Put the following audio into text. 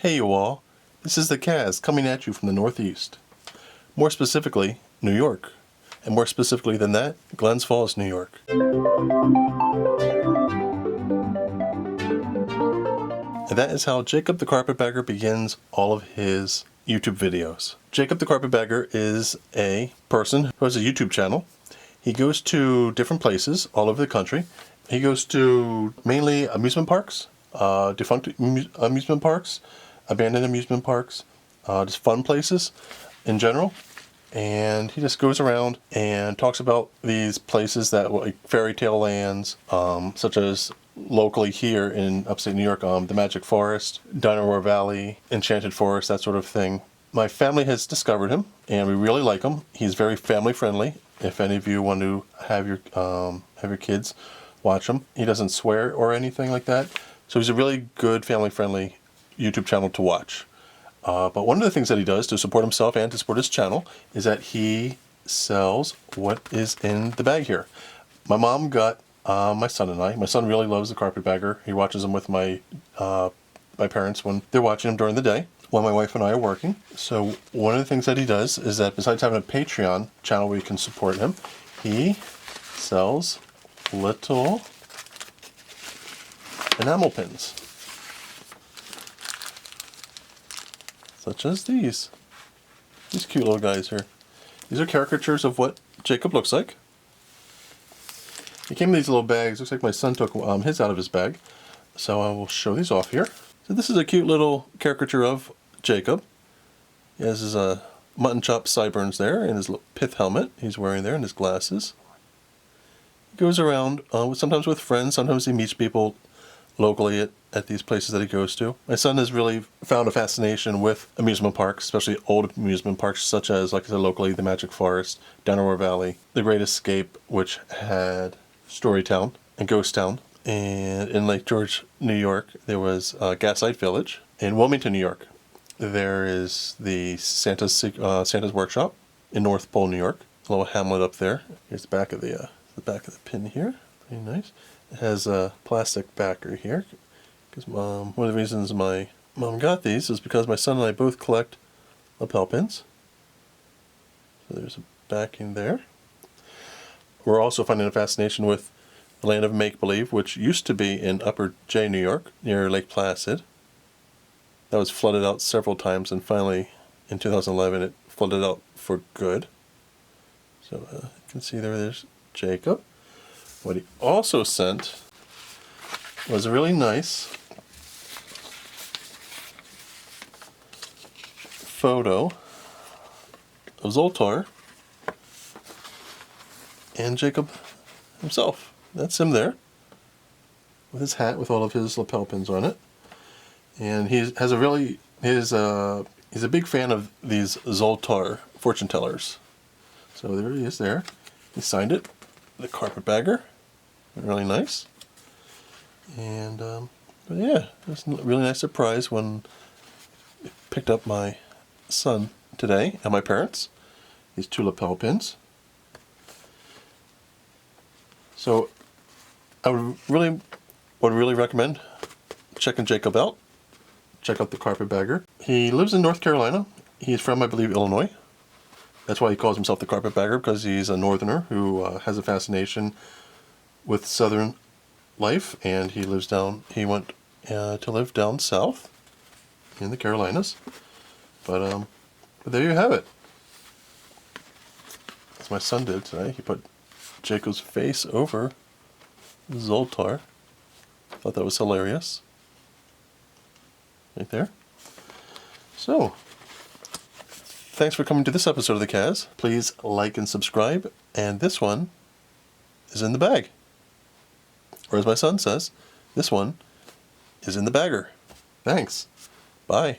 Hey you all, this is the Kaz coming at you from the Northeast. More specifically, New York. And more specifically than that, Glens Falls, New York. And that is how Jacob the Carpetbagger begins all of his YouTube videos. Jacob the Carpetbagger is a person who has a YouTube channel. He goes to different places all over the country. He goes to mainly amusement parks, defunct amusement parks, abandoned amusement parks, just fun places in general. And he just goes around and talks about these places that like fairy tale lands, such as locally here in upstate New York, the Magic Forest, Dinosaur Valley, Enchanted Forest, that sort of thing. My family has discovered him, and we really like him. He's very family friendly. If any of you want to have your kids watch him, he doesn't swear or anything like that. So he's a really good family friendly YouTube channel to watch. But one of the things that he does to support himself and to support his channel is that he sells what is in the bag here. My mom got my son and I. My son really loves the Carpetbagger. He watches them with my parents when they're watching him during the day, while my wife and I are working. So one of the things that he does is that besides having a Patreon channel where you can support him, he sells little enamel pins. Such as these cute little guys here. These are caricatures of what Jacob looks like. He came in these little bags. Looks like my son took his out of his bag. So I will show these off here. So this is a cute little caricature of Jacob. He has his mutton chop sideburns there and his little pith helmet he's wearing there and his glasses. He goes around sometimes with friends. Sometimes he meets people locally at these places that he goes to. My son has really found a fascination with amusement parks, especially old amusement parks such as, like I said, locally, the Magic Forest, Dinosaur Valley, The Great Escape, which had Storytown and Ghost Town. And in Lake George, New York, there was Gaslight Village. In Wilmington, New York, there is the Santa's Workshop in North Pole, New York. A little hamlet up there. Here's the back of the pin here. Pretty nice. It has a plastic backer here. Because one of the reasons my mom got these is because my son and I both collect lapel pins. So there's a backing there. We're also finding a fascination with the Land of Make-Believe, which used to be in Upper J, New York, near Lake Placid. That was flooded out several times, and finally, in 2011, it flooded out for good. So you can see there's Jacob. What he also sent was a really nice photo of Zoltar and Jacob himself. That's him there with his hat with all of his lapel pins on it. And he's a big fan of these Zoltar fortune tellers. So there he is there. He signed it, the Carpetbagger. Really nice. And but yeah, it was a really nice surprise when I picked up my son today and my parents. These two lapel pins. So I would really recommend checking Jacob out. Check out the Carpetbagger. He lives in North Carolina. He's from, I believe, Illinois. That's why he calls himself the Carpetbagger, because he's a northerner who has a fascination with southern life, and he went to live down south in the Carolinas. But there you have it. As my son did today, he put Jacob's face over Zoltar. Thought that was hilarious. Right there. So, thanks for coming to this episode of the Kaz. Please like and subscribe, and this one is in the bag. Or as my son says, this one is in the bagger. Thanks. Bye.